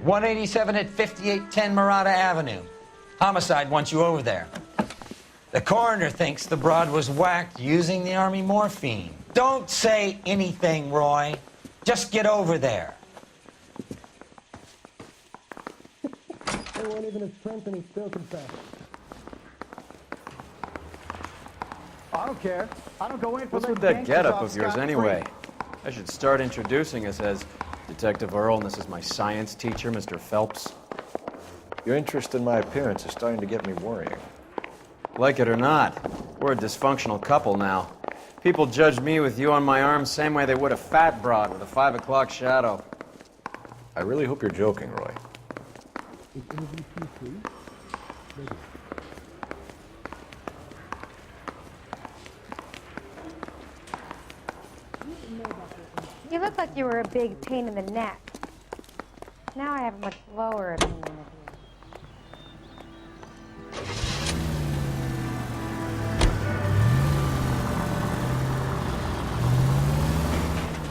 187 at 5810 Murata Avenue. Homicide wants you over there. The coroner thinks the broad was whacked using the Army morphine. Don't say anything, Roy. Just get over there. They weren't even his friends and he still confessed. I don't care. I don't go in for What's with that getup of yours anyway? I should start introducing us as Detective Earle, and this is my science teacher, Mr. Phelps. Your interest in my appearance is starting to get me worrying. Like it or not, we're a dysfunctional couple now. People judge me with you on my arm same way they would a fat broad with a 5 o'clock shadow. I really hope you're joking, Roy. You look like you were a big pain in the neck. Now I have a much lower opinion of you.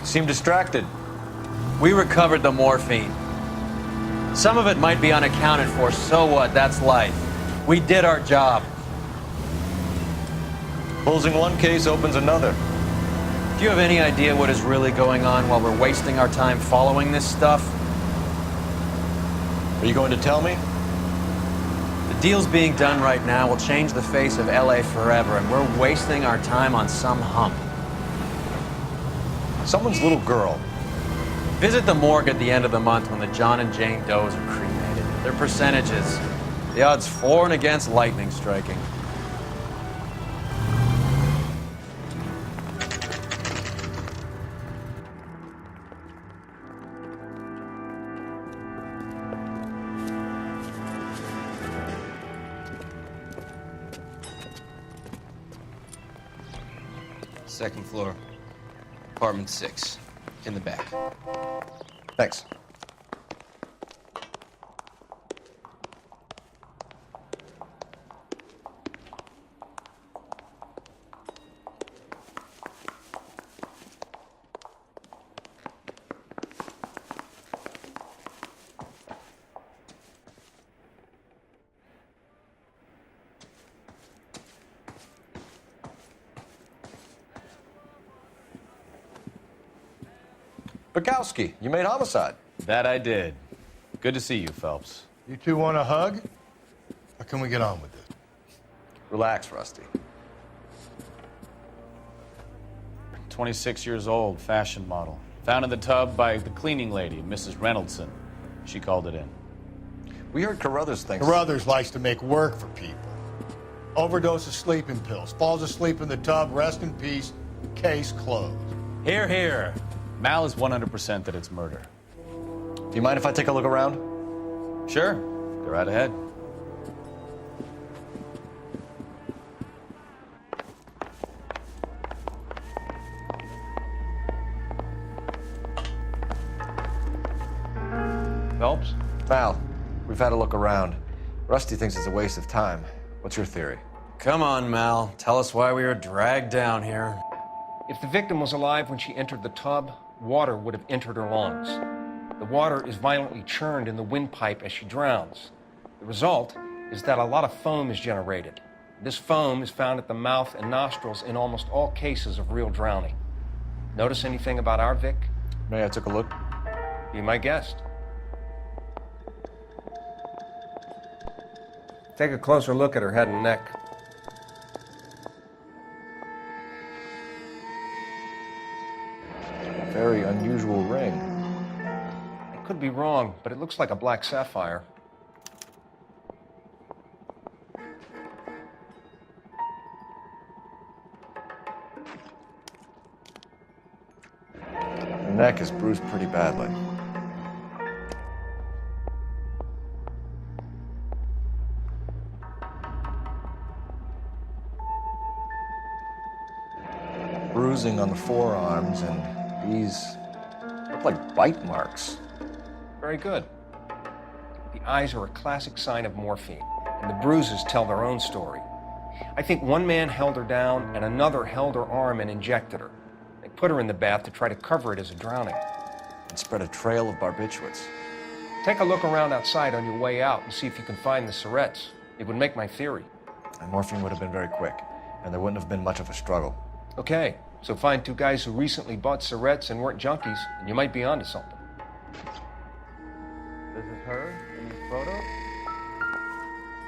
Seem distracted. We recovered the morphine. Some of it might be unaccounted for, so what? That's life. We did our job. Closing one case opens another. Do you have any idea what is really going on while we're wasting our time following this stuff? Are you going to tell me? The deals being done right now will change the face of LA forever, and we're wasting our time on some hump. Someone's little girl. Visit the morgue at the end of the month when the John and Jane Does are cremated. Their percentages. The odds for and against lightning striking. Second floor, apartment 6, in the back. Thanks. Bukowski, you made homicide. That I did. Good to see you, Phelps. You two want a hug? Or can we get on with it? Relax, Rusty. 26 years old, fashion model. Found in the tub by the cleaning lady, Mrs. Randallson. She called it in. We heard Carruthers thinks... Carruthers likes to make work for people. Overdose of sleeping pills. Falls asleep in the tub. Rest in peace. Case closed. Here, here. Mal is 100% that it's murder. Do you mind if I take a look around? Sure. Go right ahead. Phelps? Mal, we've had a look around. Rusty thinks it's a waste of time. What's your theory? Come on, Mal. Tell us why we were dragged down here. If the victim was alive when she entered the tub, water would have entered her lungs. The water is violently churned in the windpipe as she drowns. The result is that a lot of foam is generated. This foam is found at the mouth and nostrils in almost all cases of real drowning. Notice anything about our Vic? May I took a look? Be my guest. Take a closer look at her head and neck. Very unusual ring. I could be wrong, but it looks like a black sapphire. Her neck is bruised pretty badly. Bruising on the forearms, and these look like bite marks. Very good. The eyes are a classic sign of morphine, and the bruises tell their own story. I think one man held her down and another held her arm and injected her. They put her in the bath to try to cover it as a drowning. And spread a trail of barbiturates. Take a look around outside on your way out and see if you can find the Surretts. It would make my theory. And morphine would have been very quick, and there wouldn't have been much of a struggle. Okay, so find two guys who recently bought Surretts and weren't junkies, and you might be onto something. This is her in these photos?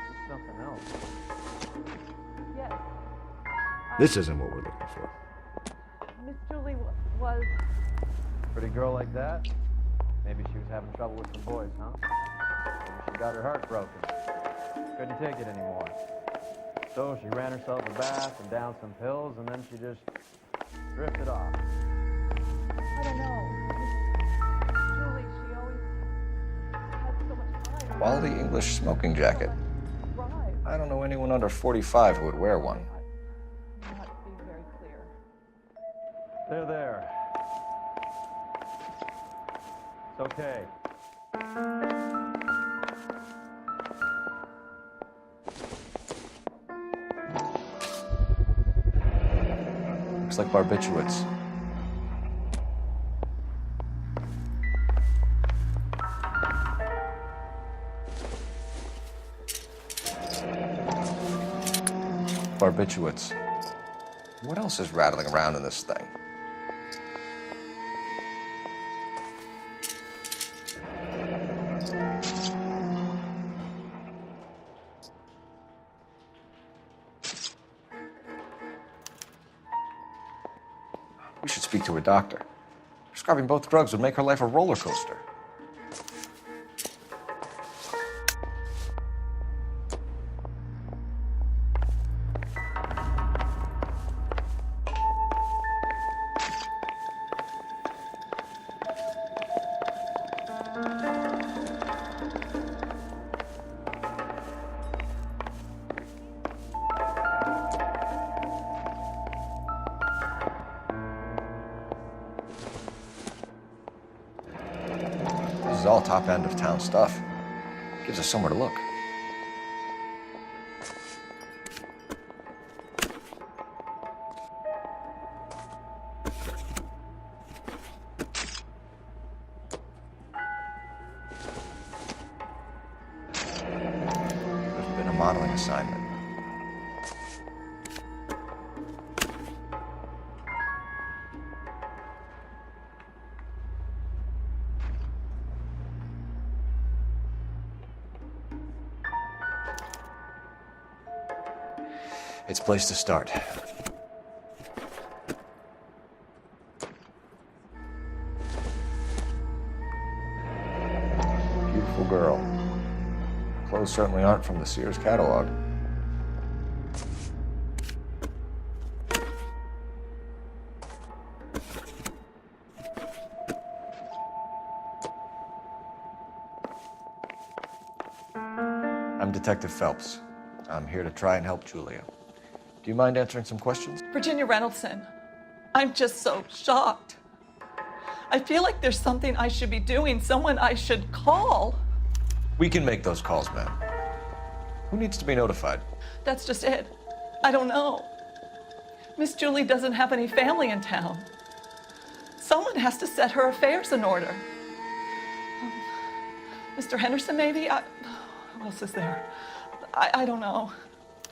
This is something else. Yes. This isn't what we're looking for. Miss Julie was... Pretty girl like that? Maybe she was having trouble with some boys, huh? Maybe she got her heart broken. Couldn't take it anymore. So she ran herself a bath and downed some pills, and then she just drifted off. I don't know. Miss Julie, she always had so much time. Quality English smoking jacket. Right. I don't know anyone under 45 who would wear one. Not being very clear. There. It's okay. Looks like barbiturates. Barbiturates. What else is rattling around in this thing? We should speak to a doctor. Prescribing both drugs would make her life a roller coaster. This is all top end of town stuff. Gives us somewhere to look. There's been a modeling assignment. It's a place to start. Beautiful girl. Clothes certainly aren't from the Sears catalog. I'm Detective Phelps. I'm here to try and help Julia. Do you mind answering some questions? Virginia Reynoldson, I'm just so shocked. I feel like there's something I should be doing, someone I should call. We can make those calls, ma'am. Who needs to be notified? That's just it. I don't know. Miss Julie doesn't have any family in town. Someone has to set her affairs in order. Mr. Henderson, maybe? Who else is there? I don't know.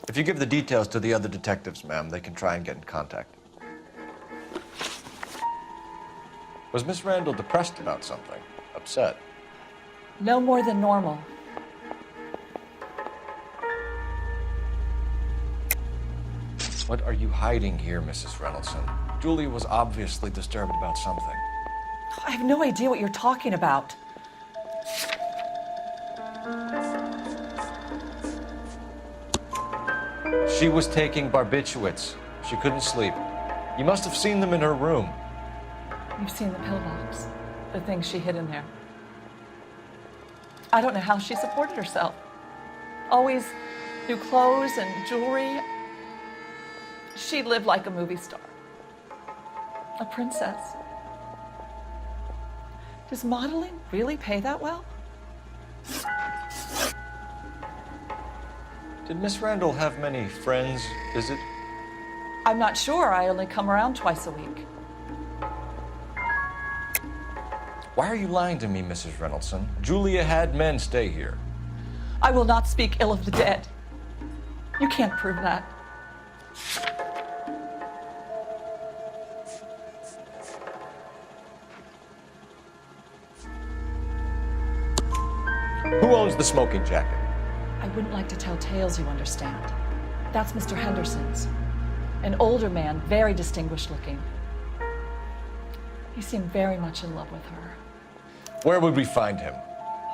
If you give the details to the other detectives, ma'am, they can try and get in contact. Was Miss Randall depressed about something? Upset? No more than normal. What are you hiding here, Mrs. Reynoldson? Julia was obviously disturbed about something. I have no idea what you're talking about. She was taking barbiturates. She couldn't sleep. You must have seen them in her room. You've seen the pillbox, the things she hid in there. I don't know how she supported herself. Always new clothes and jewelry. She lived like a movie star, a princess. Does modeling really pay that well? Did Miss Randall have many friends visit? I'm not sure. I only come around twice a week. Why are you lying to me, Mrs. Reynoldson? Julia had men stay here. I will not speak ill of the dead. You can't prove that. Who owns the smoking jacket? I wouldn't like to tell tales, you understand. That's Mr. Henderson's. An older man, very distinguished looking. He seemed very much in love with her. Where would we find him?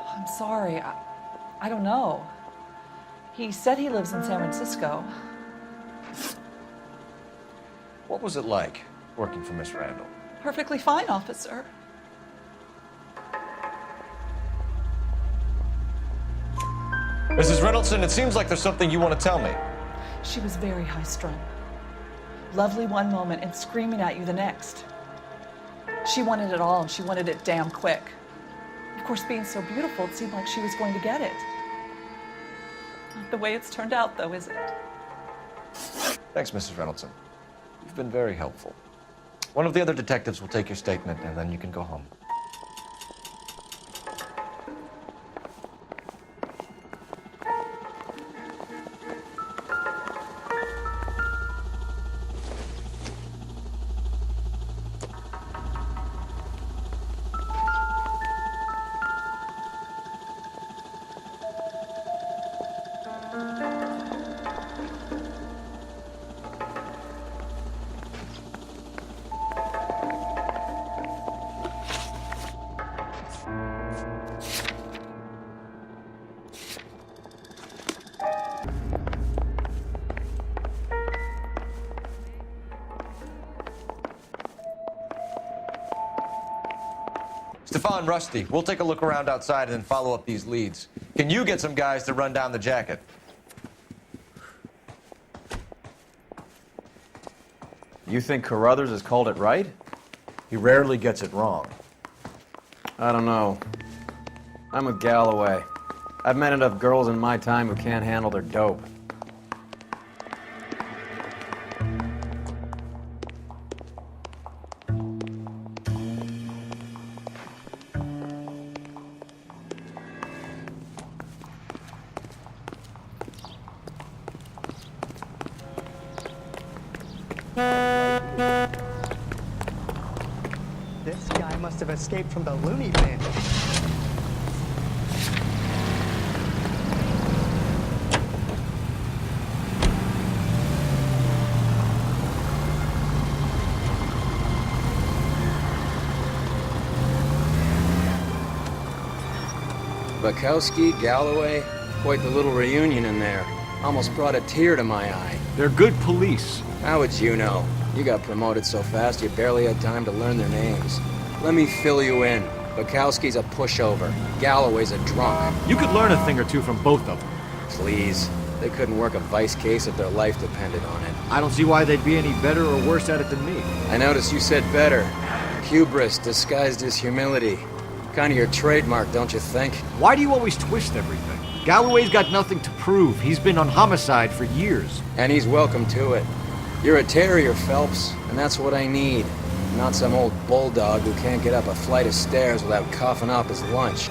I'm sorry, I don't know. He said he lives in San Francisco. What was it like working for Miss Randall? Perfectly fine, officer. Mrs. Reynoldson, it seems like there's something you want to tell me. She was very high-strung. Lovely one moment and screaming at you the next. She wanted it all, and she wanted it damn quick. Of course, being so beautiful, it seemed like she was going to get it. Not the way it's turned out, though, is it? Thanks, Mrs. Reynoldson. You've been very helpful. One of the other detectives will take your statement, and then you can go home. Stefan, Rusty, we'll take a look around outside and then follow up these leads. Can you get some guys to run down the jacket? You think Carruthers has called it right? He rarely gets it wrong. I don't know. I'm with Galloway. I've met enough girls in my time who can't handle their dope. This guy must have escaped from the loony bin. Bukowski, Galloway, quite the little reunion in there. Almost brought a tear to my eye. They're good police. How would you know? You got promoted so fast you barely had time to learn their names. Let me fill you in. Bukowski's a pushover. Galloway's a drunk. You could learn a thing or two from both of them. Please. They couldn't work a vice case if their life depended on it. I don't see why they'd be any better or worse at it than me. I noticed you said better. Hubris disguised as humility. Kind of your trademark, don't you think? Why do you always twist everything? Galloway's got nothing to prove. He's been on homicide for years. And he's welcome to it. You're a terrier, Phelps, and that's what I need. Not some old bulldog who can't get up a flight of stairs without coughing up his lunch.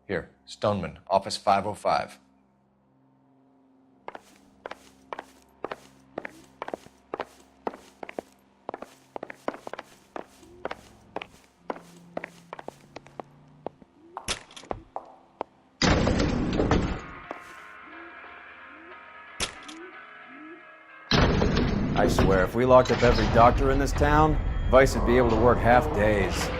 Here, Stoneman, office 505. I swear, if we locked up every doctor in this town, Vice would be able to work half days.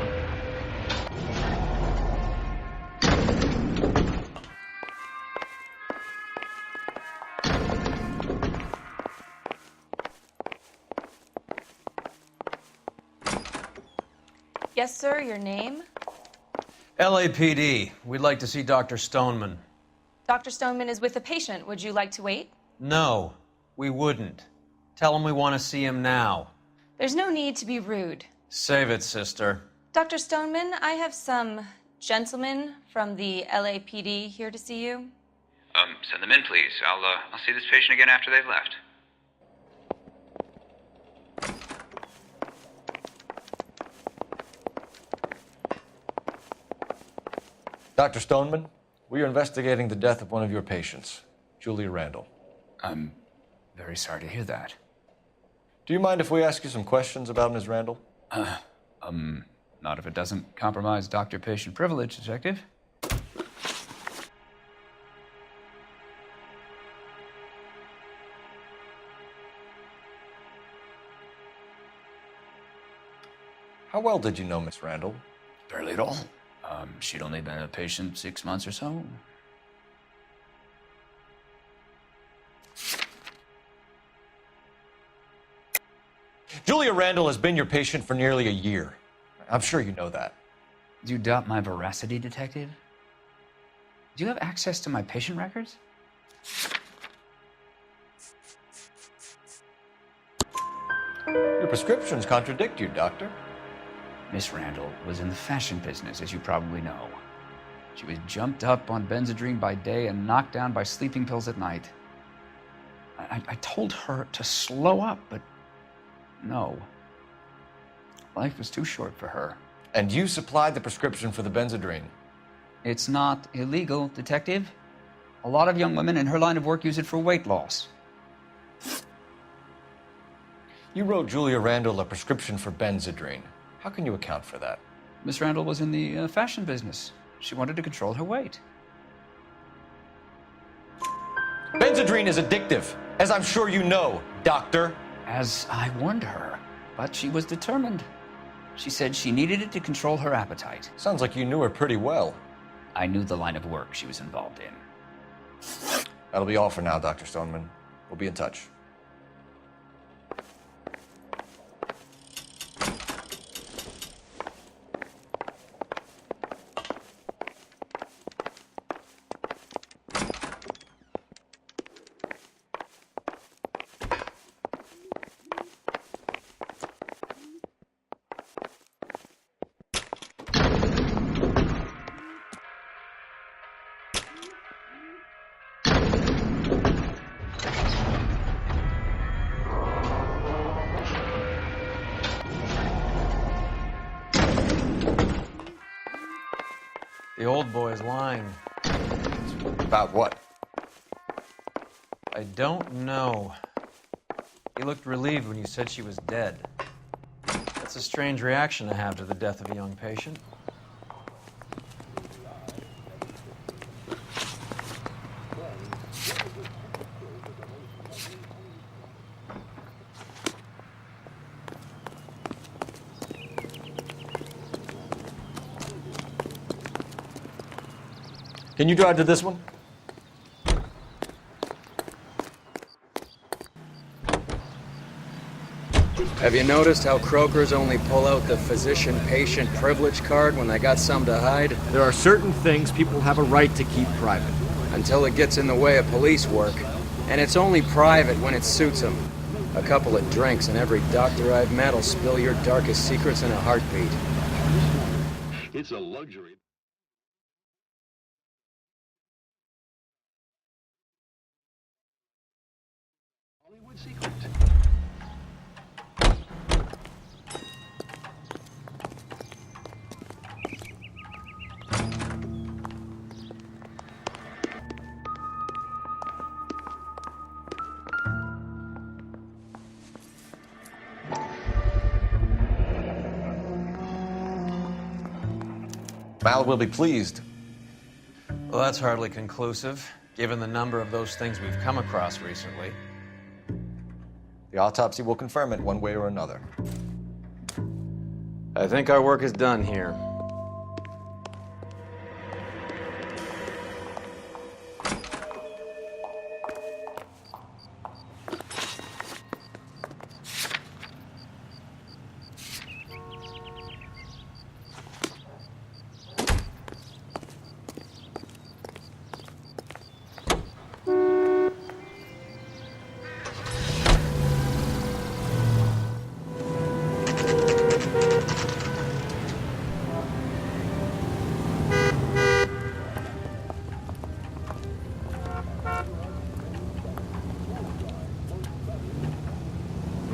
Yes, sir, your name? LAPD. We'd like to see Dr. Stoneman. Dr. Stoneman is with a patient. Would you like to wait? No, we wouldn't. Tell him we want to see him now. There's no need to be rude. Save it, sister. Dr. Stoneman, I have some gentlemen from the LAPD here to see you. Send them in, please. I'll see this patient again after they've left. Dr. Stoneman, we are investigating the death of one of your patients, Julia Randall. I'm very sorry to hear that. Do you mind if we ask you some questions about Ms. Randall? Not if it doesn't compromise doctor-patient privilege, Detective. How well did you know Miss Randall? Barely at all. She'd only been a patient 6 months or so. Julia Randall has been your patient for nearly a year. I'm sure you know that. Do you doubt my veracity, Detective? Do you have access to my patient records? Your prescriptions contradict you, Doctor. Miss Randall was in the fashion business, as you probably know. She was jumped up on Benzedrine by day and knocked down by sleeping pills at night. I told her to slow up, but no. Life was too short for her. And you supplied the prescription for the Benzedrine? It's not illegal, Detective. A lot of young women in her line of work use it for weight loss. You wrote Julia Randall a prescription for Benzedrine. How can you account for that? Miss Randall was in the fashion business. She wanted to control her weight. Benzedrine is addictive, as I'm sure you know, Doctor. As I warned her, but she was determined. She said she needed it to control her appetite. Sounds like you knew her pretty well. I knew the line of work she was involved in. That'll be all for now, Dr. Stoneman. We'll be in touch. The old boy's lying. About what? I don't know. He looked relieved when you said she was dead. That's a strange reaction to have to the death of a young patient. Can you drive to this one? Have you noticed how Croakers only pull out the physician-patient privilege card when they got something to hide? There are certain things people have a right to keep private. Until it gets in the way of police work. And it's only private when it suits them. A couple of drinks and every doctor I've met will spill your darkest secrets in a heartbeat. It's a luxury. Hollywood secret. Mal will be pleased. Well, that's hardly conclusive, given the number of those things we've come across recently. The autopsy will confirm it one way or another. I think our work is done here.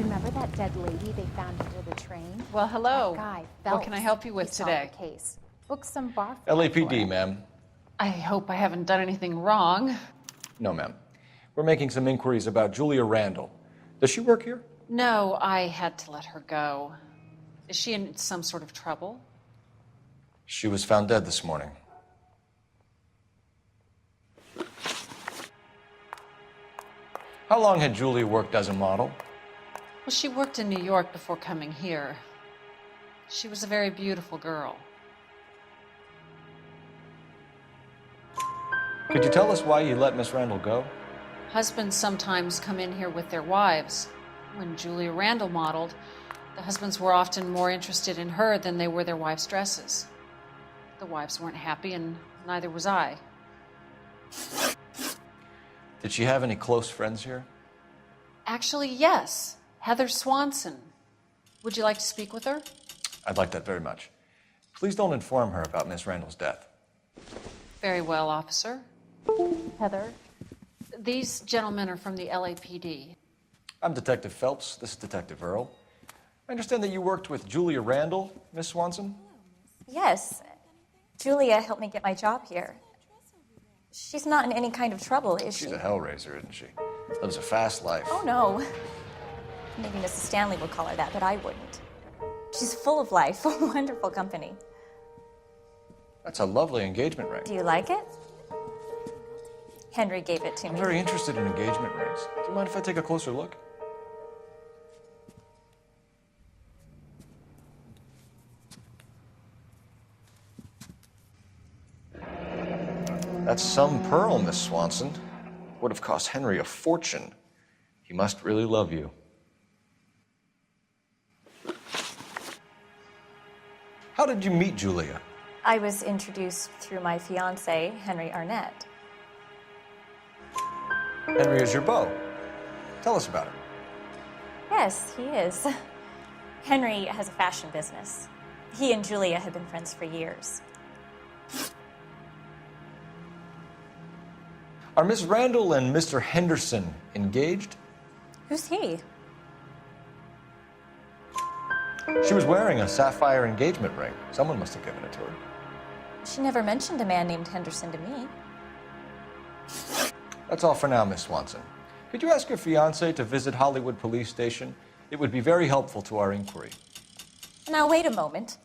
Remember that dead lady they found under the train? Well, hello. That guy, What can I help you with Phelps. He solved today? the case. Book some bar. LAPD, ma'am. I hope I haven't done anything wrong. No, ma'am. We're making some inquiries about Julia Randall. Does she work here? No, I had to let her go. Is she in some sort of trouble? She was found dead this morning. How long had Julia worked as a model? Well, she worked in New York before coming here. She was a very beautiful girl. Could you tell us why you let Miss Randall go? Husbands sometimes come in here with their wives. When Julia Randall modeled, the husbands were often more interested in her than they were their wives' dresses. The wives weren't happy, and neither was I. Did she have any close friends here? Actually, yes. Heather Swanson. Would you like to speak with her? I'd like that very much. Please don't inform her about Miss Randall's death. Very well, officer. Heather. These gentlemen are from the LAPD. I'm Detective Phelps. This is Detective Earle. I understand that you worked with Julia Randall, Miss Swanson? Yes. Julia helped me get my job here. She's not in any kind of trouble, is she? She's a hellraiser, isn't she? Lives a fast life. Oh, no. Maybe Mrs. Stanley would call her that, but I wouldn't. She's full of life, a wonderful company. That's a lovely engagement ring. Do you like it? Henry gave it to I'm me. very interested in engagement rings. Do you mind if I take a closer look? That's some pearl, Miss Swanson. Would have cost Henry a fortune. He must really love you. How did you meet Julia? I was introduced through my fiancé, Henry Arnett. Henry is your beau. Tell us about him. Yes, he is. Henry has a fashion business. He and Julia have been friends for years. Are Miss Randall and Mr. Henderson engaged? Who's he? She was wearing a sapphire engagement ring. Someone must have given it to her. She never mentioned a man named Henderson to me. That's all for now, Miss Swanson. Could you ask your fiancé to visit Hollywood Police Station? It would be very helpful to our inquiry. Now, wait a moment.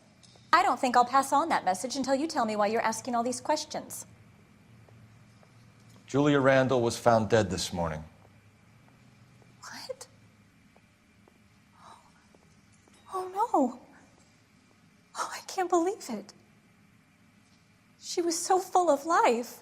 I don't think I'll pass on that message until you tell me why you're asking all these questions. Julia Randall was found dead this morning. What? Oh, no. Oh, I can't believe it. She was so full of life.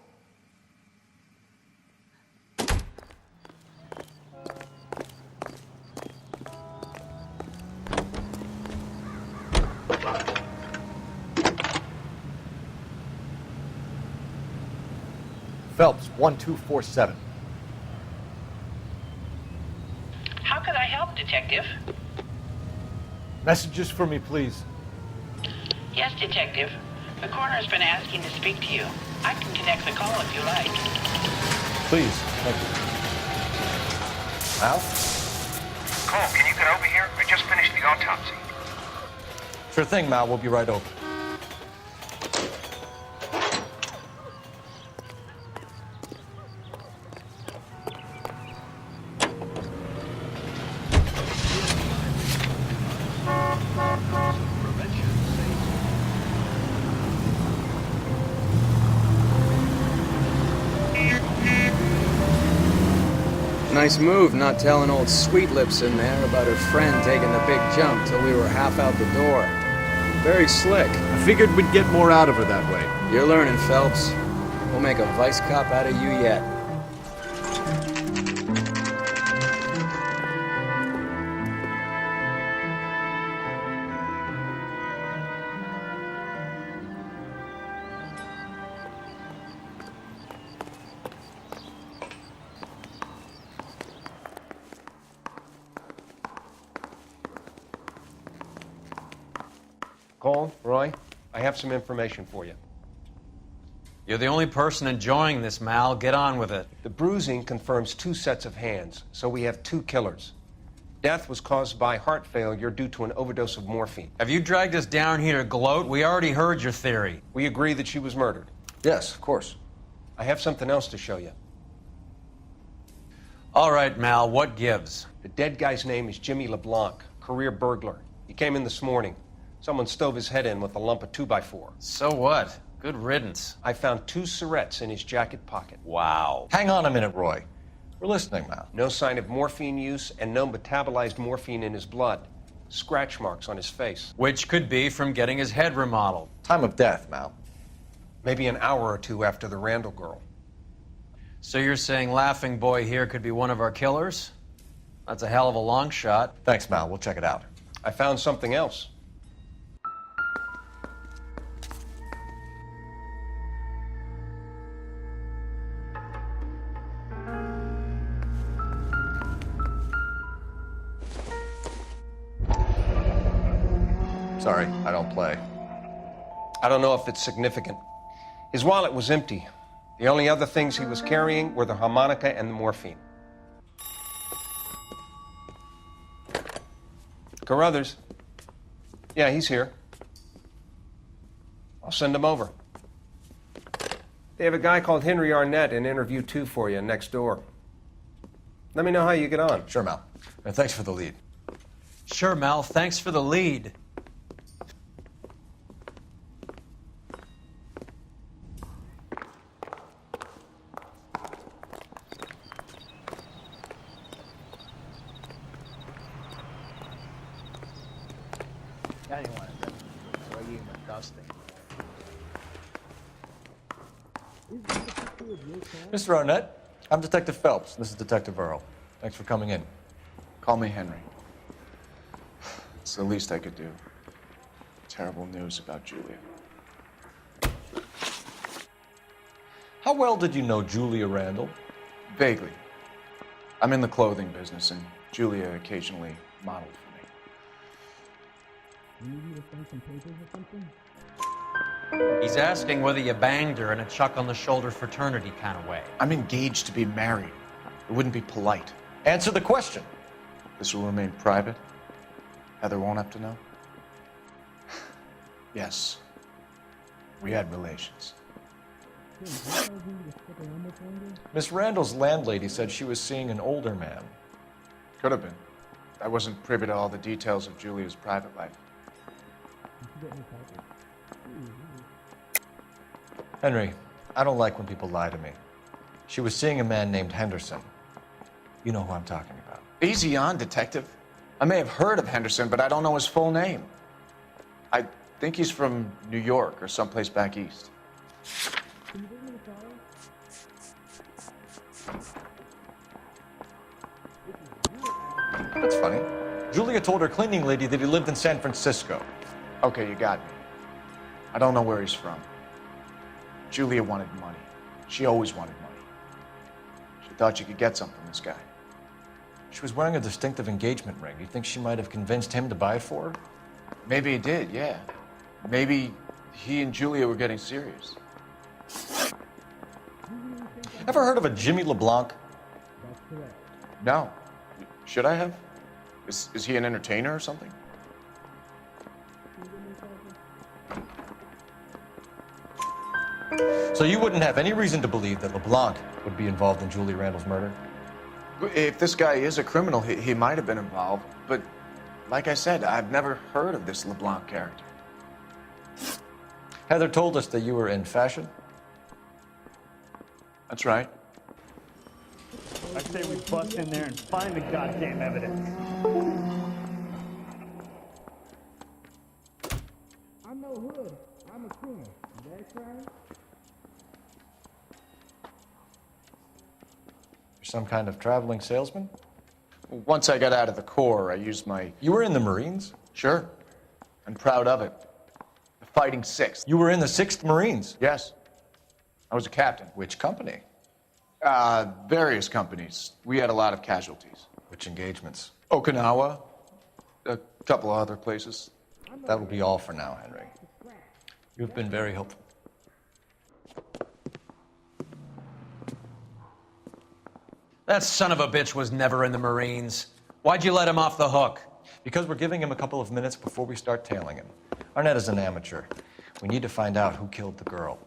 Phelps, 1247. How could I help, Detective? Messages for me, please. Yes, Detective. The coroner's been asking to speak to you. I can connect the call if you like. Please, thank you. Al? Cole, can you get over here? I just finished the autopsy. Sure thing, Mal. We'll be right over. Nice move not telling old Sweet Lips in there about her friend taking the big jump till we were half out the door. Very slick. I figured we'd get more out of her that way. You're learning, Phelps. We'll make a vice cop out of you yet. Cole, Roy, I have some information for you. You're the only person enjoying this, Mal. Get on with it. The bruising confirms 2 sets of hands, so we have 2 killers. Death was caused by heart failure due to an overdose of morphine. Have you dragged us down here to gloat? We already heard your theory. We agree that she was murdered. Yes, of course. I have something else to show you. All right, Mal, what gives? The dead guy's name is Jimmy LeBlanc, career burglar. He came in this morning. Someone stove his head in with a lump of 2x4. So what? Good riddance. I found 2 cigarettes in his jacket pocket. Wow. Hang on a minute, Roy. We're listening now. No sign of morphine use and no metabolized morphine in his blood. Scratch marks on his face. Which could be from getting his head remodeled. Time of death, Mal. Maybe an hour or two after the Randall girl. So you're saying Laughing Boy here could be one of our killers? That's a hell of a long shot. Thanks, Mal. We'll check it out. I found something else. Sorry, I don't play. I don't know if it's significant. His wallet was empty. The only other things he was carrying were the harmonica and the morphine. Carruthers. Yeah, he's here. I'll send him over. They have a guy called Henry Arnett in interview 2 for you next door. Let me know how you get on. Sure, Mal. And thanks for the lead. Sure, Mal. Thanks for the lead. Mr. Arnett, I'm Detective Phelps. This is Detective Earle. Thanks for coming in. Call me Henry. It's the least I could do. Terrible news about Julia. How well did you know Julia Randall? Vaguely. I'm in the clothing business, and Julia occasionally modeled for me. You need to sign some papers or something? He's asking whether you banged her in a chuck-on-the-shoulder fraternity kind of way. I'm engaged to be married. It wouldn't be polite. Answer the question. This will remain private? Heather won't have to know? Yes. We had relations. Miss Randall's landlady said she was seeing an older man. Could have been. I wasn't privy to all the details of Julia's private life. Henry, I don't like when people lie to me. She was seeing a man named Henderson. You know who I'm talking about. Easy on, Detective. I may have heard of Henderson, but I don't know his full name. I think he's from New York or someplace back east. That's funny. Julia told her cleaning lady that he lived in San Francisco. Okay, you got me. I don't know where he's from. Julia wanted money. She always wanted money. She thought she could get some from this guy. She was wearing a distinctive engagement ring. Do you think she might have convinced him to buy it for her? Maybe he did, yeah. Maybe he and Julia were getting serious. Ever heard of a Jimmy LeBlanc? No. Should I have? Is he an entertainer or something? So you wouldn't have any reason to believe that LeBlanc would be involved in Julia Randall's murder? If this guy is a criminal, he might have been involved. But like I said, I've never heard of this LeBlanc character. Heather told us that you were in fashion. That's right. I say we bust in there and find the goddamn evidence. I'm no hood. I'm a criminal. That's right. You're some kind of traveling salesman? Once I got out of the Corps, I used my... You were in the Marines? Sure. I'm proud of it. The Fighting Sixth. You were in the 6th Marines? Yes. I was a captain. Which company? Various companies. We had a lot of casualties. Which engagements? Okinawa. A couple of other places. That will be all for now, Henry. You've been very helpful. That son of a bitch was never in the Marines. Why'd you let him off the hook? Because we're giving him a couple of minutes before we start tailing him. Arnett is an amateur. We need to find out who killed the girl.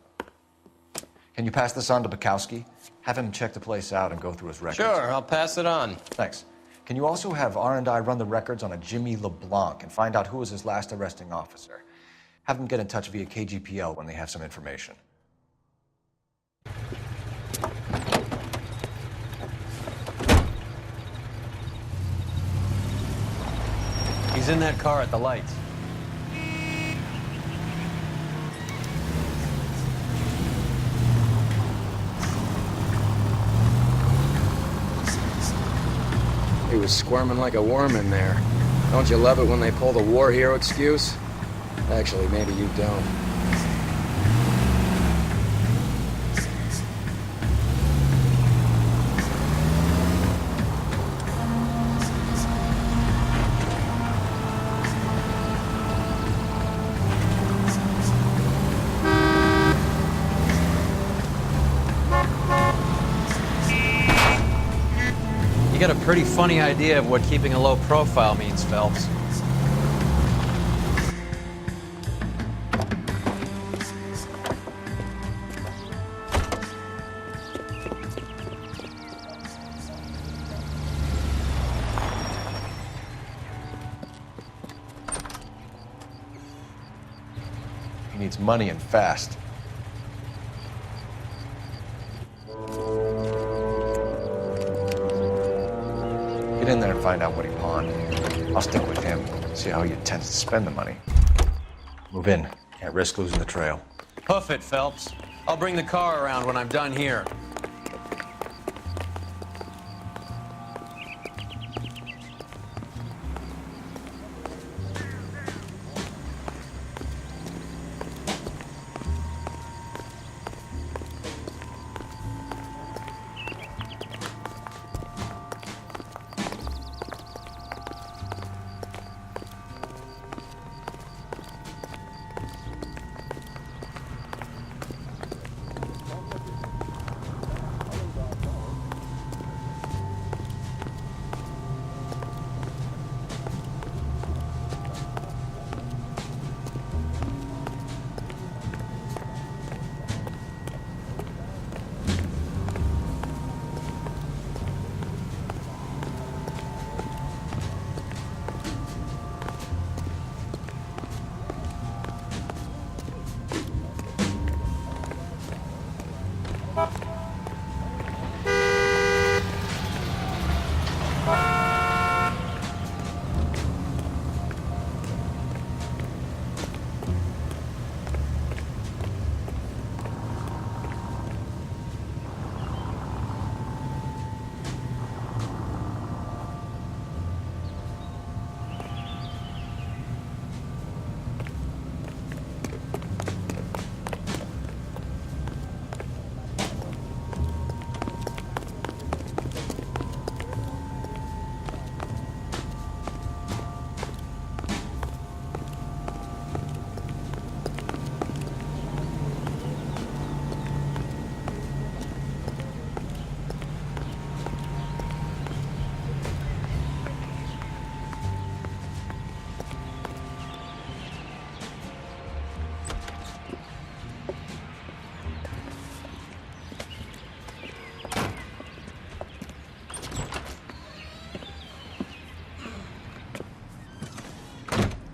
Can you pass this on to Bukowski? Have him check the place out and go through his records. Sure, I'll pass it on. Thanks. Can you also have R&I run the records on a Jimmy LeBlanc and find out who was his last arresting officer? Have them get in touch via KGPL when they have some information. He's in that car at the lights. He was squirming like a worm in there. Don't you love it when they pull the war hero excuse? Actually, maybe you don't. You got a pretty funny idea of what keeping a low profile means, Phelps. He needs money and fast. Get in there and find out what he pawned. I'll stick with him, see how he intends to spend the money. Move in. Can't risk losing the trail. Hoof it, Phelps. I'll bring the car around when I'm done here.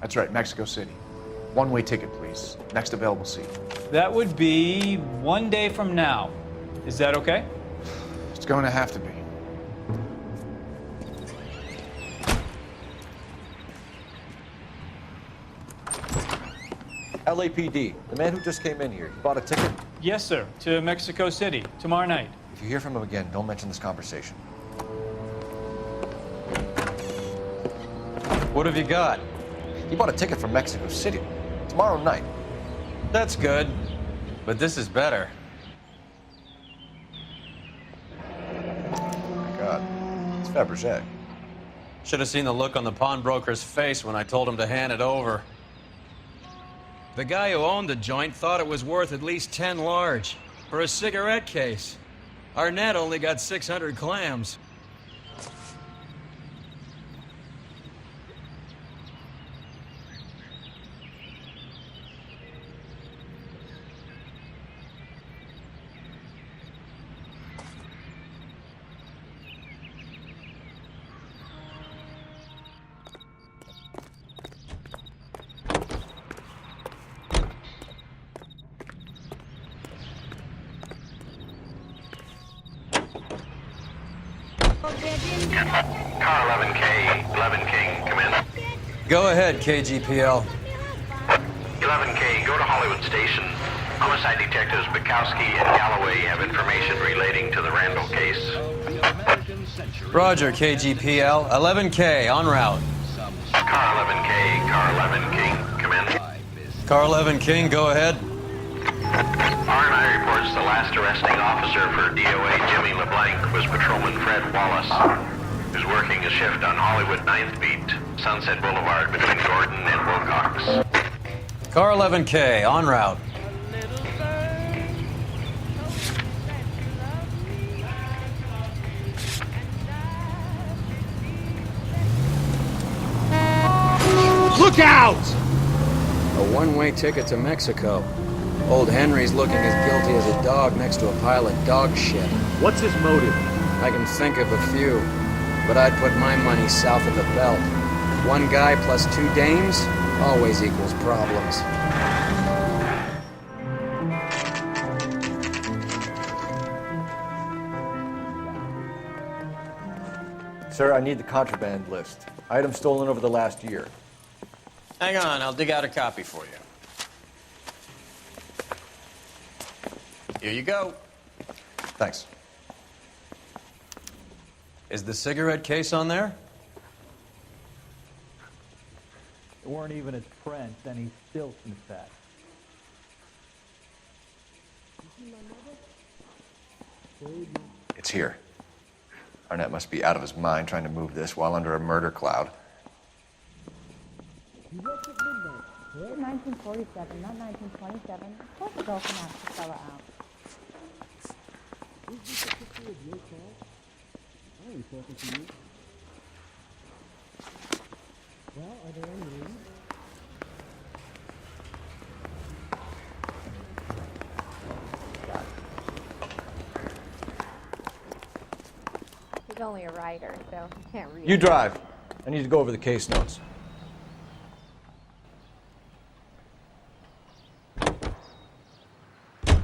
That's right, Mexico City. One-way ticket, please. Next available seat. That would be 1 day from now. Is that okay? It's going to have to be. LAPD, the man who just came in here, he bought a ticket? Yes, sir. To Mexico City, tomorrow night. If you hear from him again, don't mention this conversation. What have you got? He bought a ticket from Mexico City. Tomorrow night. That's good. But this is better. Oh my God. It's Fabergé. Should have seen the look on the pawnbroker's face when I told him to hand it over. The guy who owned the joint thought it was worth at least 10 large for a cigarette case. Arnett only got 600 clams. Car 11K, 11 King, come in. Go ahead, KGPL. 11K, go to Hollywood Station. Homicide detectives Bukowski and Galloway have information relating to the Randall case. Roger, KGPL. 11K, en route. Car 11K, Car 11 King, come in. Car 11 King, go ahead. R&I reports the last arresting officer for DOA Jimmy LeBlanc was Patrolman Fred Wallace, who's working a shift on Hollywood 9th Beat, Sunset Boulevard between Gordon and Wilcox. Car 11K, en route. Look out! A one-way ticket to Mexico. Old Henry's looking as guilty as a dog next to a pile of dog shit. What's his motive? I can think of a few, but I'd put my money south of the belt. One guy plus two dames always equals problems. Sir, I need the contraband list. Items stolen over the last year. Hang on, I'll dig out a copy for you. Here you go. Thanks. Is the cigarette case on there? They weren't even his friends, and he still sniffed that. It's here. Arnett must be out of his mind trying to move this while under a murder cloud. 1947, not 1927. Of course the girl can ask the fella out. Is this a picture of your car? I ain't talking to you. Well, are there any leads? He's only a writer, so he can't read. You drive. I need to go over the case notes.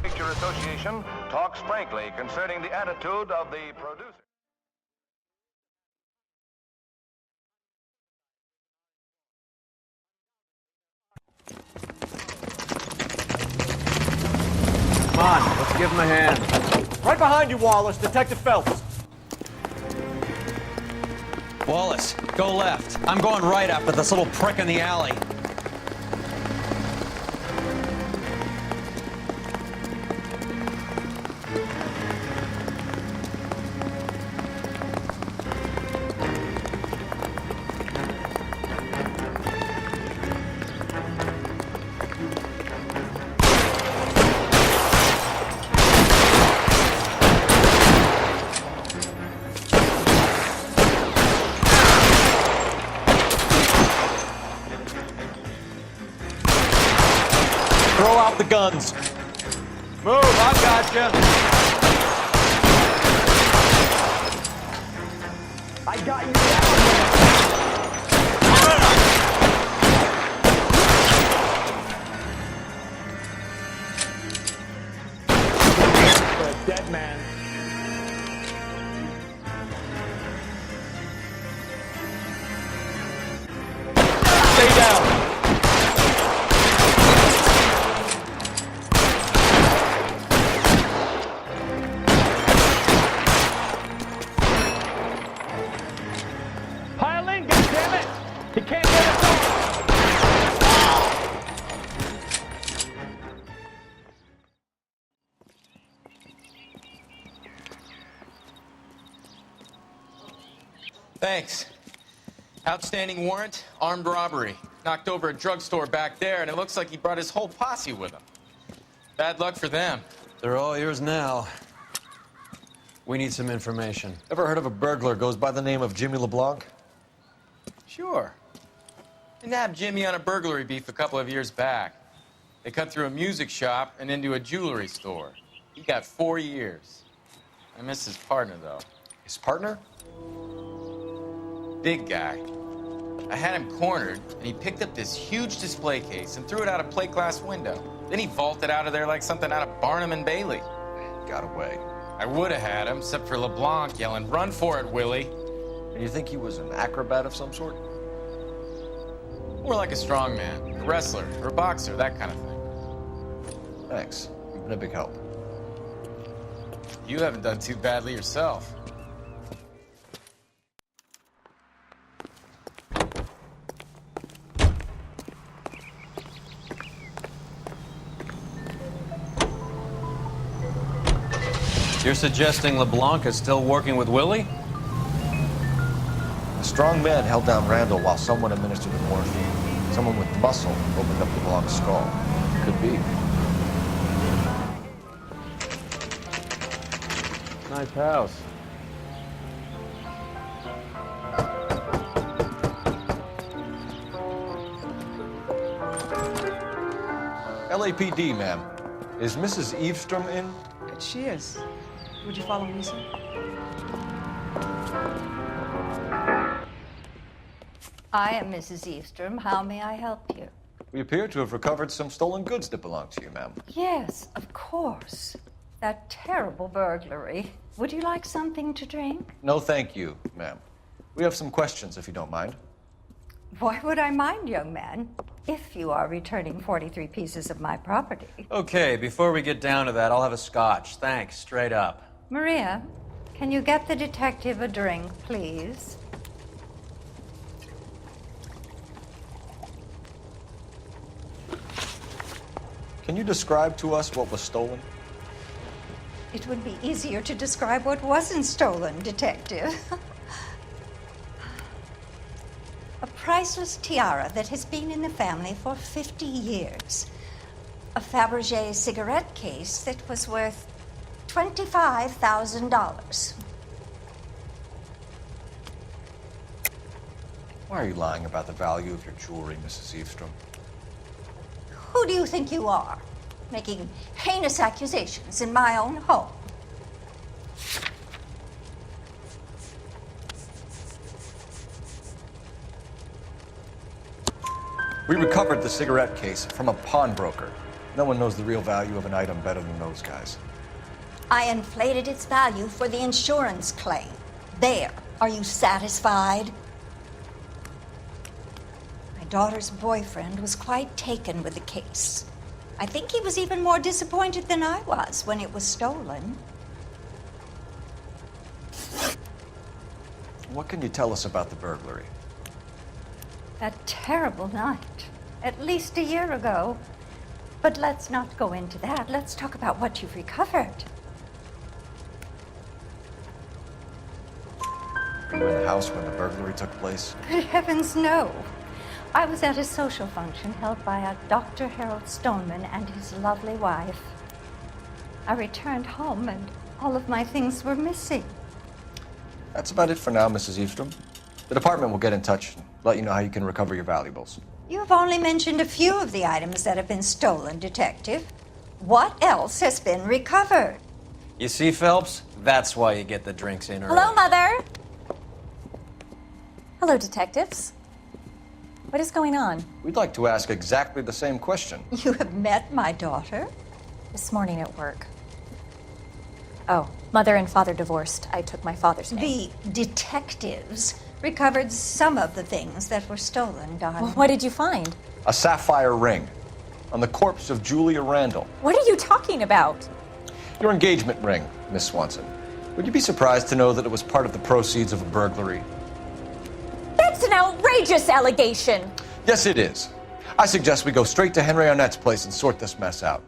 Picture Association talks frankly concerning the attitude of the producer. Come on, let's give him a hand. Right behind you, Wallace. Detective Phelps. Wallace, go left. I'm going right after this little prick in the alley. Throw out the guns. Move, I gotcha. I got you down. For a dead man. Stay down. Pile in, goddammit! He can't get us all! Thanks. Outstanding warrant, armed robbery. Knocked over a drugstore back there, and it looks like he brought his whole posse with him. Bad luck for them. They're all yours now. We need some information. Ever heard of a burglar goes by the name of Jimmy LeBlanc? Sure. They nabbed Jimmy on a burglary beef a couple of years back. They cut through a music shop and into a jewelry store. He got 4 years. I miss his partner, though. His partner? Big guy. I had him cornered, and he picked up this huge display case and threw it out a plate glass window. Then he vaulted out of there like something out of Barnum and Bailey. Got away. I would have had him, except for LeBlanc yelling, "Run for it, Willie!" And you think he was an acrobat of some sort? More like a strongman, a wrestler, or a boxer, that kind of thing. Thanks. You've been a big help. You haven't done too badly yourself. You're suggesting LeBlanc is still working with Willie? A strong man held down Randall while someone administered the morphine. Someone with muscle opened up LeBlanc's skull. Could be. Nice house. LAPD, ma'am. Is Mrs. Eavestrom in? She is. Would you follow me, sir? I am Mrs. Eavestrom. How may I help you? We appear to have recovered some stolen goods that belong to you, ma'am. Yes, of course. That terrible burglary. Would you like something to drink? No, thank you, ma'am. We have some questions, if you don't mind. Why would I mind, young man, if you are returning 43 pieces of my property? Okay, before we get down to that, I'll have a scotch. Thanks, straight up. Maria, can you get the detective a drink, please? Can you describe to us what was stolen? It would be easier to describe what wasn't stolen, Detective. A priceless tiara that has been in the family for 50 years. A Fabergé cigarette case that was worth $25,000. Why are you lying about the value of your jewelry, Mrs. Eavestrom? Who do you think you are, making heinous accusations in my own home? We recovered the cigarette case from a pawnbroker. No one knows the real value of an item better than those guys. I inflated its value for the insurance claim. There. Are you satisfied? My daughter's boyfriend was quite taken with the case. I think he was even more disappointed than I was when it was stolen. What can you tell us about the burglary? That terrible night, at least a year ago. But let's not go into that. Let's talk about what you've recovered. Were you in the house when the burglary took place? Good heavens, no. I was at a social function held by a Dr. Harold Stoneman and his lovely wife. I returned home and all of my things were missing. That's about it for now, Mrs. Eavestrom. The department will get in touch and let you know how you can recover your valuables. You have only mentioned a few of the items that have been stolen, Detective. What else has been recovered? You see, Phelps? That's why you get the drinks in early. Hello, Mother. Hello, detectives. What is going on? We'd like to ask exactly the same question. You have met my daughter? This morning at work. Oh, mother and father divorced. I took my father's name. The detectives recovered some of the things that were stolen, darling. Well, what did you find? A sapphire ring on the corpse of Julia Randall. What are you talking about? Your engagement ring, Miss Swanson. Would you be surprised to know that it was part of the proceeds of a burglary? That's an outrageous allegation. Yes, it is. I suggest we go straight to Henry Arnett's place and sort this mess out.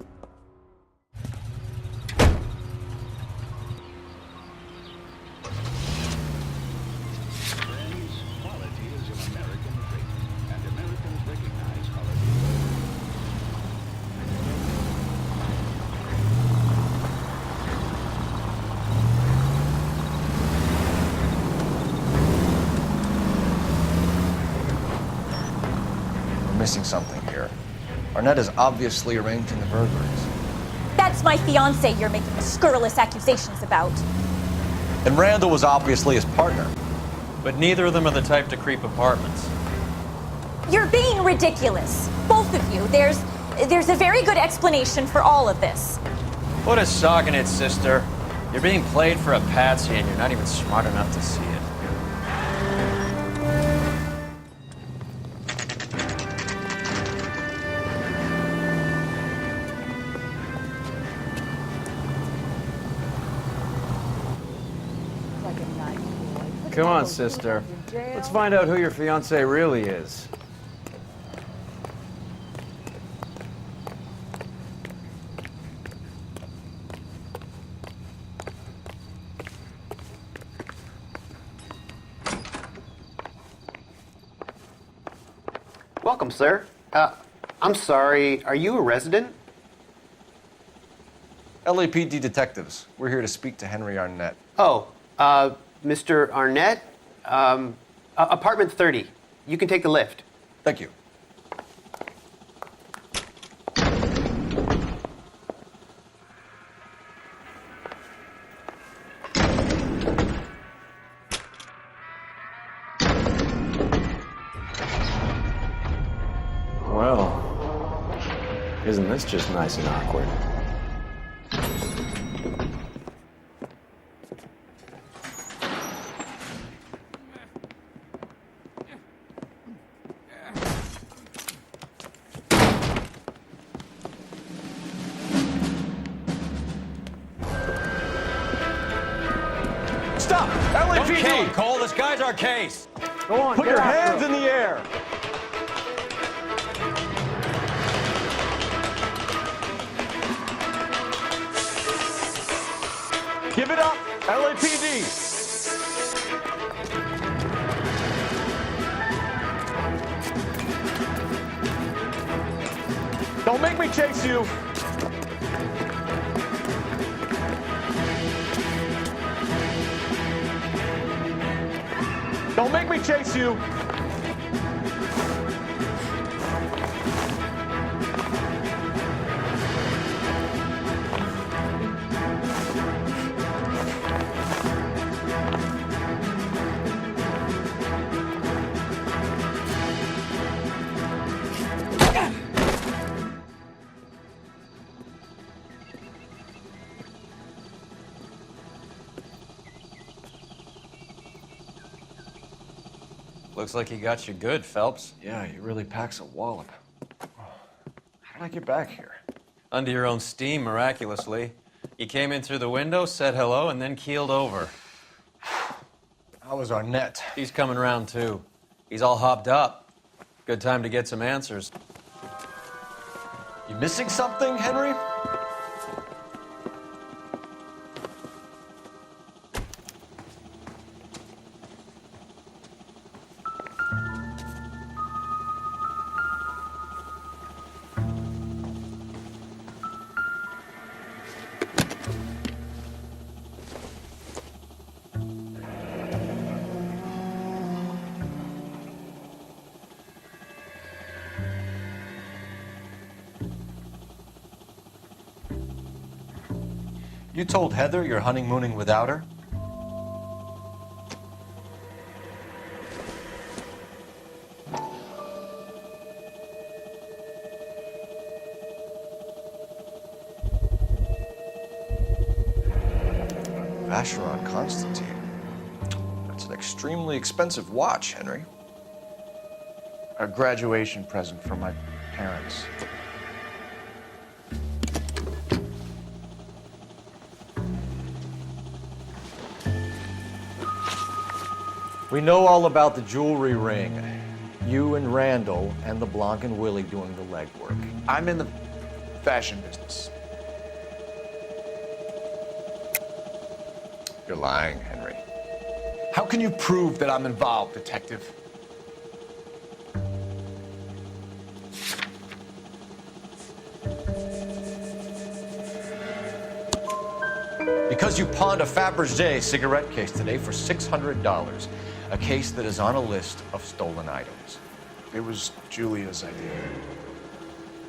Missing something here. Arnett is obviously arranging the burglaries. That's my fiance you're making scurrilous accusations about. And Randall was obviously his partner. But neither of them are the type to creep apartments. You're being ridiculous. Both of you. There's a very good explanation for all of this. Put a sock in it, sister. You're being played for a patsy and you're not even smart enough to see it. Come on, sister. Let's find out who your fiance really is. Welcome, sir. I'm sorry, are you a resident? LAPD detectives. We're here to speak to Henry Arnett. Oh, Mr. Arnett? Apartment 30. You can take the lift. Thank you. Well, isn't this just nice and awkward? Stop! LAPD! Don't kill him, Cole. This guy's our case. Go on, Put your hands in the air. Give it up, LAPD. Don't make me chase you. Don't make me chase you. Looks like he got you good, Phelps. Yeah, he really packs a wallop. How did I get back here? Under your own steam, miraculously. You came in through the window, said hello, and then keeled over. How was Arnett? He's coming round, too. He's all hopped up. Good time to get some answers. You missing something, Henry? You told Heather you're honeymooning without her? Vacheron Constantine. That's an extremely expensive watch, Henry. A graduation present from my parents. We know all about the jewelry ring. You and Randall and the Blanc and Willie doing the legwork. I'm in the fashion business. You're lying, Henry. How can you prove that I'm involved, detective? Because you pawned a Fabergé cigarette case today for $600. A case that is on a list of stolen items. It was Julia's idea.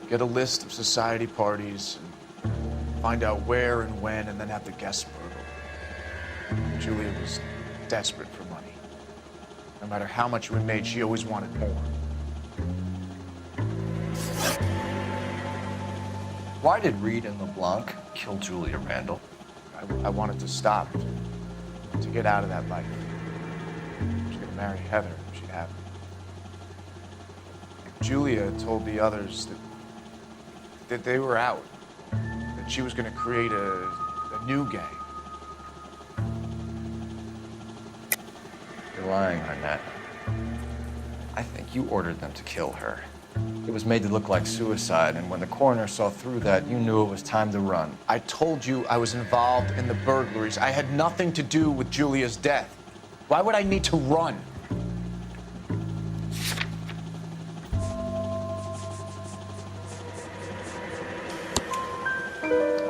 Get a list of society parties, and find out where and when, and then have the guests burgled. Julia was desperate for money. No matter how much we made, she always wanted more. Why did Reed and LeBlanc kill Julia Randall? I wanted to stop, to get out of that life. I was going to marry Heather if she'd have me. Julia told the others that they were out, that she was going to create a new gang. lying, Arnett. I think you ordered them to kill her. It was made to look like suicide, and when the coroner saw through that, you knew it was time to run. I told you I was involved in the burglaries. I had nothing to do with Julia's death. Why would I need to run?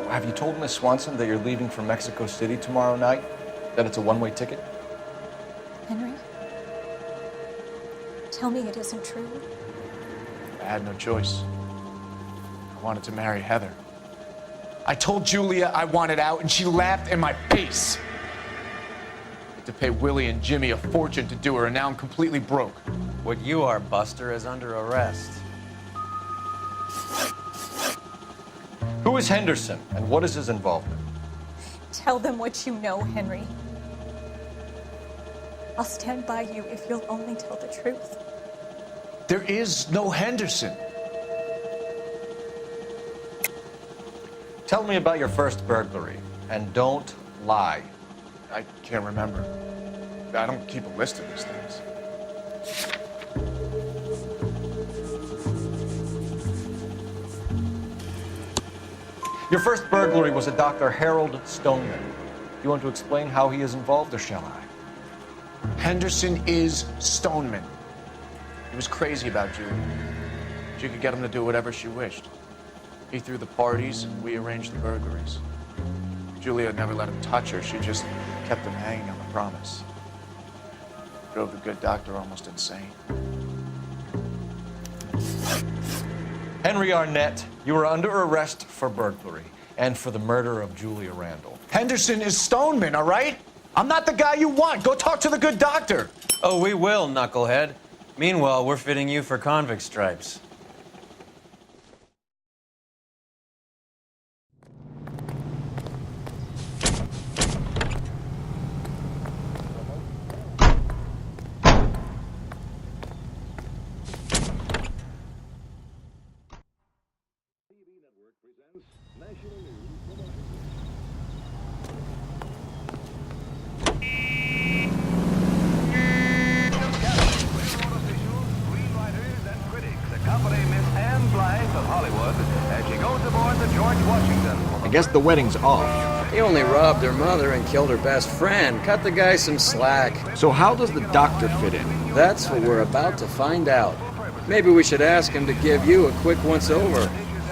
Have you told Miss Swanson that you're leaving for Mexico City tomorrow night? That it's a one-way ticket? Henry? Tell me it isn't true. I had no choice. I wanted to marry Heather. I told Julia I wanted out, and she laughed in my face. I had to pay Willie and Jimmy a fortune to do her, and now I'm completely broke. What you are, Buster, is under arrest. Who is Henderson, and what is his involvement? Tell them what you know, Henry. I'll stand by you if you'll only tell the truth. There is no Henderson. Tell me about your first burglary, and don't lie. I can't remember. I don't keep a list of these things. Your first burglary was a Dr. Harold Stoneman. You want to explain how he is involved, or shall I? Henderson is Stoneman. He was crazy about Julia. She could get him to do whatever she wished. He threw the parties, and we arranged the burglaries. Julia never let him touch her. She just kept him hanging on the promise. Drove the good doctor almost insane. Henry Arnett, you are under arrest for burglary and for the murder of Julia Randall. Henderson is Stoneman, all right? I'm not the guy you want. Go talk to the good doctor. Oh, we will, knucklehead. Meanwhile, we're fitting you for convict stripes. I guess the wedding's off. He only robbed her mother and killed her best friend. Cut the guy some slack. So how does the doctor fit in? That's what we're about to find out. Maybe we should ask him to give you a quick once-over.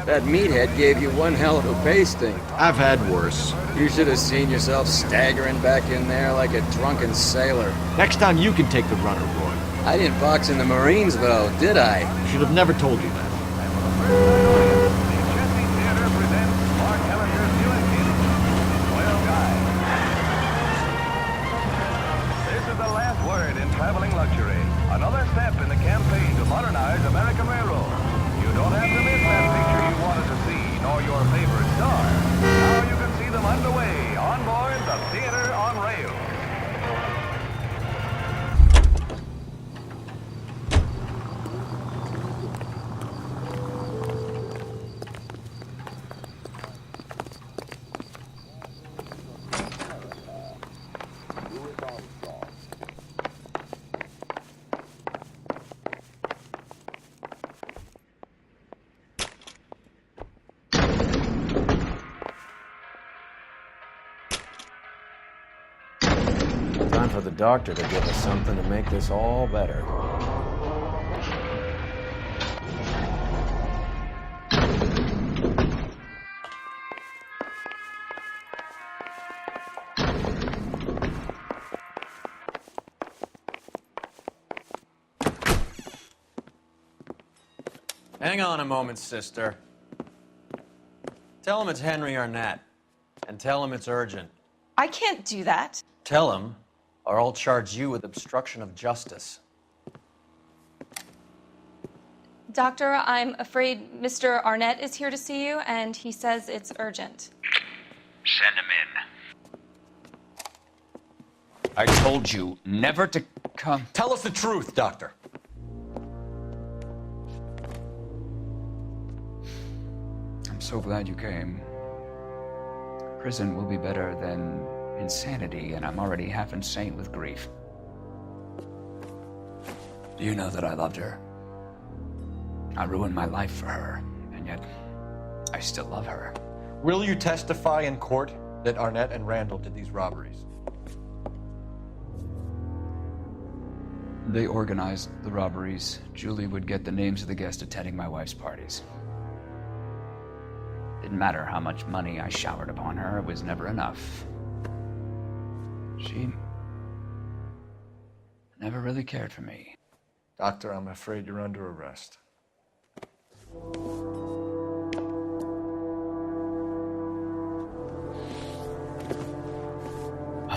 That meathead gave you one hell of a pasting. I've had worse. You should have seen yourself staggering back in there like a drunken sailor. Next time you can take the runner, Roy. I didn't box in the Marines, though, did I? Should have never told you that. Traveling luxury. Another step in the campaign to modernize American Railroad. You don't have to miss that picture you wanted to see, nor your favorite star. Now you can see them underway on board the Theater on Rail. Time for the doctor to give us something to make this all better. Hang on a moment, sister. Tell him it's Henry Arnett, and tell him it's urgent. I can't do that. Tell him, or I'll charge you with obstruction of justice. Doctor, I'm afraid Mr. Arnett is here to see you, and he says it's urgent. Send him in. I told you never to come. Tell us the truth, Doctor. I'm so glad you came. Prison will be better than insanity, and I'm already half insane with grief. Do you know that I loved her? I ruined my life for her, and yet I still love her. Will you testify in court that Arnett and Randall did these robberies? They organized the robberies. Julie would get the names of the guests attending my wife's parties. Didn't matter how much money I showered upon her, it was never enough. She never really cared for me. Doctor, I'm afraid you're under arrest.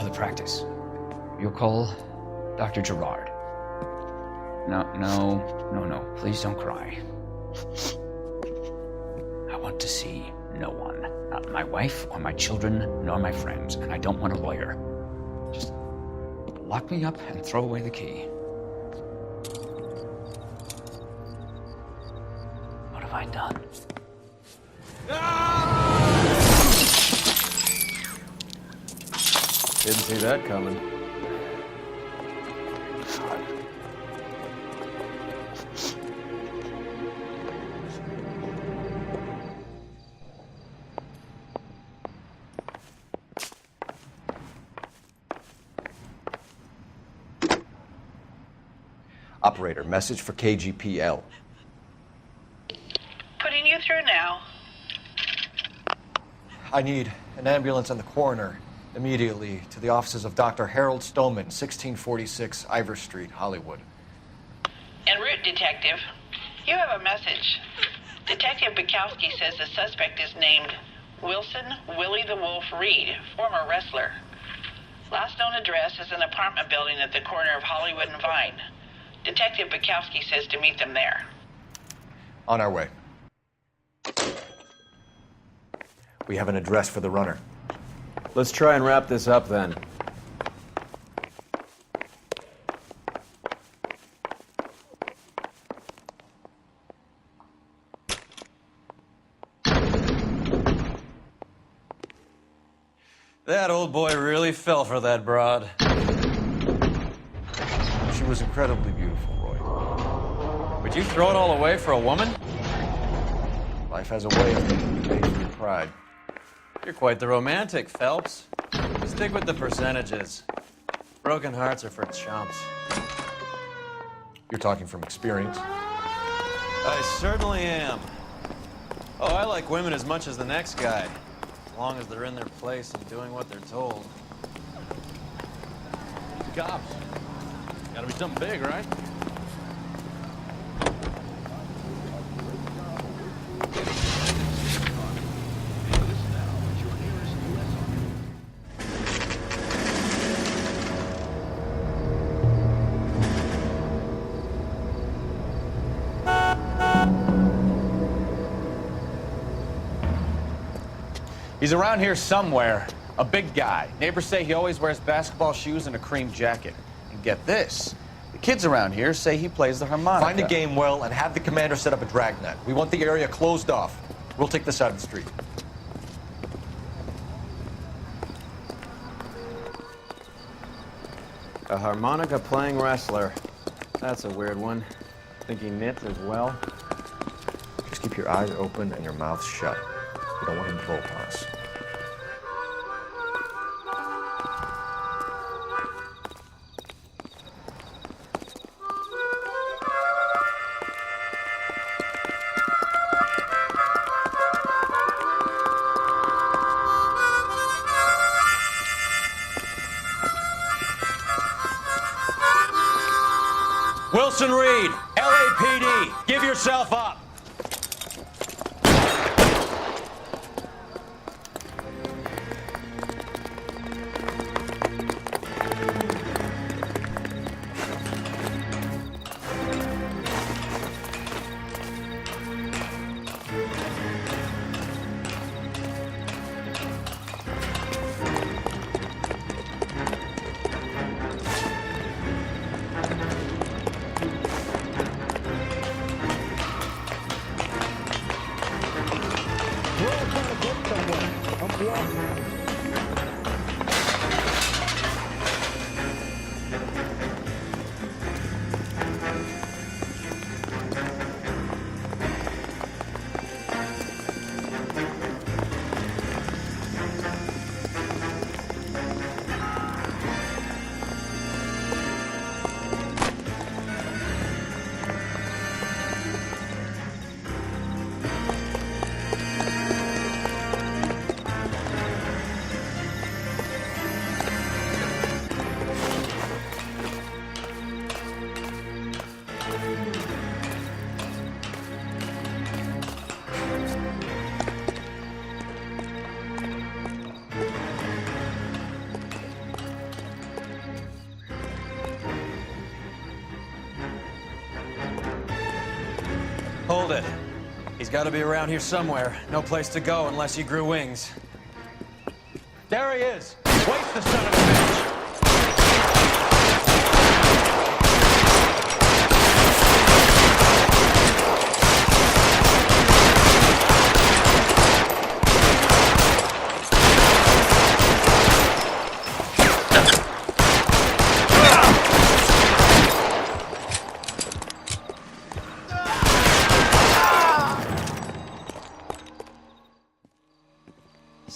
The practice. You'll call Dr. Gerard. No. Please don't cry. I want to see no one. Not my wife or my children, nor my friends. And I don't want a lawyer. Just lock me up and throw away the key. What have I done? Didn't see that coming. Operator, message for KGPL. Putting you through now. I need an ambulance and the coroner immediately to the offices of Dr. Harold Stoneman, 1646 Ivor Street, Hollywood. En route, Detective. You have a message. Detective Bukowski says the suspect is named Wilson Willie the Wolf Reed, former wrestler. Last known address is an apartment building at the corner of Hollywood and Vine. Detective Bukowski says to meet them there. On our way. We have an address for the runner. Let's try and wrap this up then. That old boy really fell for that broad. She was incredibly beautiful, Roy. Would you throw it all away for a woman? Life has a way of making you pay for your pride. You're quite the romantic, Phelps. Stick with the percentages. Broken hearts are for chumps. You're talking from experience. I certainly am. Oh, I like women as much as the next guy. As long as they're in their place and doing what they're told. Cops. Gotta be something big, right? He's around here somewhere. A big guy. Neighbors say he always wears basketball shoes and a cream jacket. And get this, the kids around here say he plays the harmonica. Find the game well and have the commander set up a dragnet. We want the area closed off. We'll take this side of the street. A harmonica playing wrestler. That's a weird one. Think he knits as well? Just keep your eyes open and your mouth shut. We don't want him to vote on us. Wilson Reed, LAPD, give yourself up. Hold it. He's got to be around here somewhere. No place to go unless he grew wings. There he is! Waste the son of a bitch!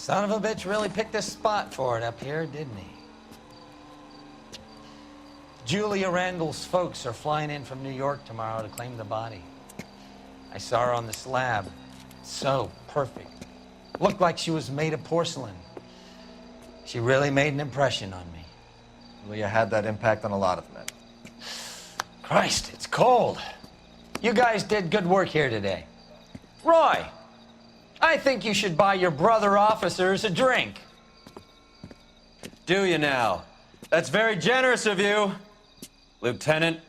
Son of a bitch really picked a spot for it up here, didn't he? Julia Randall's folks are flying in from New York tomorrow to claim the body. I saw her on the slab. So perfect. Looked like she was made of porcelain. She really made an impression on me. Julia had that impact on a lot of men. Christ, it's cold. You guys did good work here today. Roy, I think you should buy your brother officers a drink. Do you now? That's very generous of you, Lieutenant.